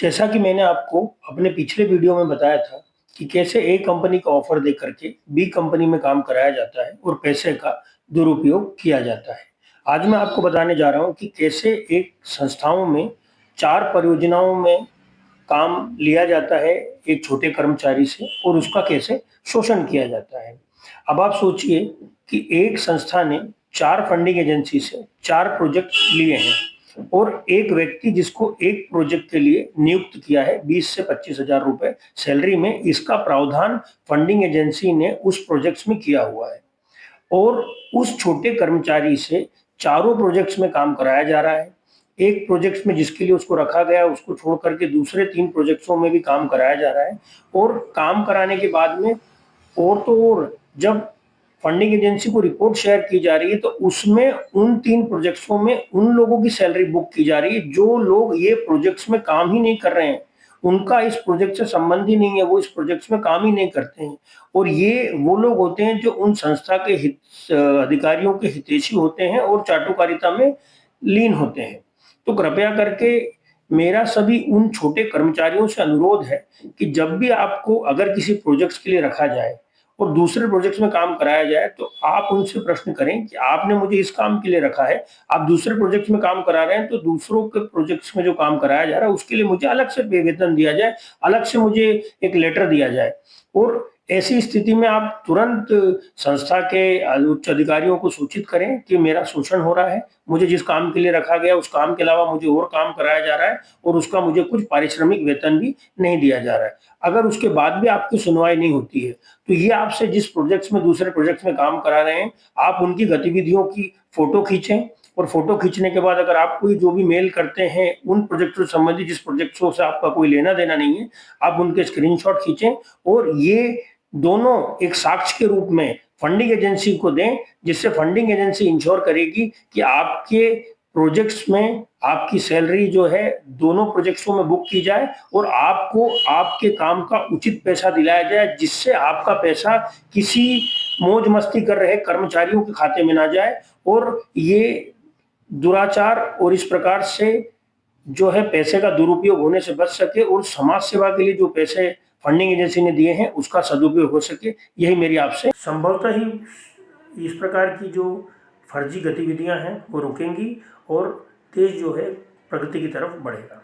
जैसा कि मैंने आपको अपने पिछले वीडियो में बताया था कि कैसे ए कंपनी का ऑफर दे करके बी कंपनी में काम कराया जाता है और पैसे का दुरुपयोग किया जाता है। आज मैं आपको बताने जा रहा हूं कि कैसे एक संस्थाओं में 4 परियोजनाओं में काम लिया जाता है एक छोटे कर्मचारी से और उसका कैसे शोषण किया जाता है। अब आप सोचिए कि एक संस्था ने 4 फंडिंग एजेंसी से 4 प्रोजेक्ट लिए हैं और एक व्यक्ति जिसको एक प्रोजेक्ट के लिए नियुक्त किया है 20 से 25,000 रुपए सैलरी में, इसका प्रावधान फंडिंग एजेंसी ने उस प्रोजेक्ट्स में किया हुआ है और उस छोटे कर्मचारी से चारों प्रोजेक्ट्स में काम कराया जा रहा है। एक प्रोजेक्ट में जिसके लिए उसको रखा गया उसको छोड़ करके दूसरे 3 प्रोजेक्ट्सों में भी काम कराया जा रहा है और काम कराने के बाद में और जब फंडिंग एजेंसी को रिपोर्ट शेयर की जा रही है तो उसमें उन 3 प्रोजेक्ट्सों में उन लोगों की सैलरी बुक की जा रही है जो लोग ये प्रोजेक्ट्स में काम ही नहीं कर रहे हैं। उनका इस प्रोजेक्ट से संबंध ही नहीं है, वो इस प्रोजेक्ट्स में काम ही नहीं करते हैं और ये वो लोग होते हैं जो उन संस्था के अधिकारियों के हितैषी होते हैं और चाटुकारिता में लीन होते हैं। तो कृपया करके मेरा सभी उन छोटे कर्मचारियों से अनुरोध है कि जब भी आपको अगर किसी प्रोजेक्ट्स के लिए रखा जाए और दूसरे प्रोजेक्ट्स में काम कराया जाए तो आप उनसे प्रश्न करें कि आपने मुझे इस काम के लिए रखा है, आप दूसरे प्रोजेक्ट्स में काम करा रहे हैं तो दूसरों के प्रोजेक्ट्स में जो काम कराया जा रहा है उसके लिए मुझे अलग से वेतन दिया जाए, अलग से मुझे एक लेटर दिया जाए। और ऐसी स्थिति में आप तुरंत संस्था के उच्च अधिकारियों को सूचित करें कि मेरा शोषण हो रहा है, मुझे जिस काम के लिए रखा गया उस काम के अलावा मुझे और काम कराया जा रहा है और उसका मुझे कुछ पारिश्रमिक वेतन भी नहीं दिया जा रहा है। अगर उसके बाद भी आपकी सुनवाई नहीं होती है तो ये आपसे जिस प्रोजेक्ट्स में दूसरे प्रोजेक्ट्स में काम करा रहे हैं आप उनकी गतिविधियों की फोटो खींचें और फोटो खींचने के बाद अगर आप कोई जो भी मेल करते हैं उन प्रोजेक्टों से संबंधित जिस प्रोजेक्टों से आपका कोई लेना देना नहीं है, आप उनके स्क्रीनशॉट खींचें और ये दोनों एक साक्ष्य के रूप में फंडिंग एजेंसी को दें, जिससे फंडिंग एजेंसी इंश्योर करेगी कि आपके प्रोजेक्ट्स में आपकी सैलरी जो है दोनों प्रोजेक्ट्सों में बुक की जाए और आपको आपके काम का उचित पैसा दिलाया जाए, जिससे आपका पैसा किसी मौज मस्ती कर रहे कर्मचारियों के खाते में ना जाए और ये दुराचार और इस प्रकार से जो है पैसे का दुरुपयोग होने से बच सके और समाज सेवा के लिए जो पैसे फंडिंग एजेंसी ने दिए हैं उसका सदुपयोग हो सके, यही मेरी आपसे। संभवतः ही इस प्रकार की जो फर्जी गतिविधियां हैं वो रुकेंगी और देश जो है प्रगति की तरफ बढ़ेगा।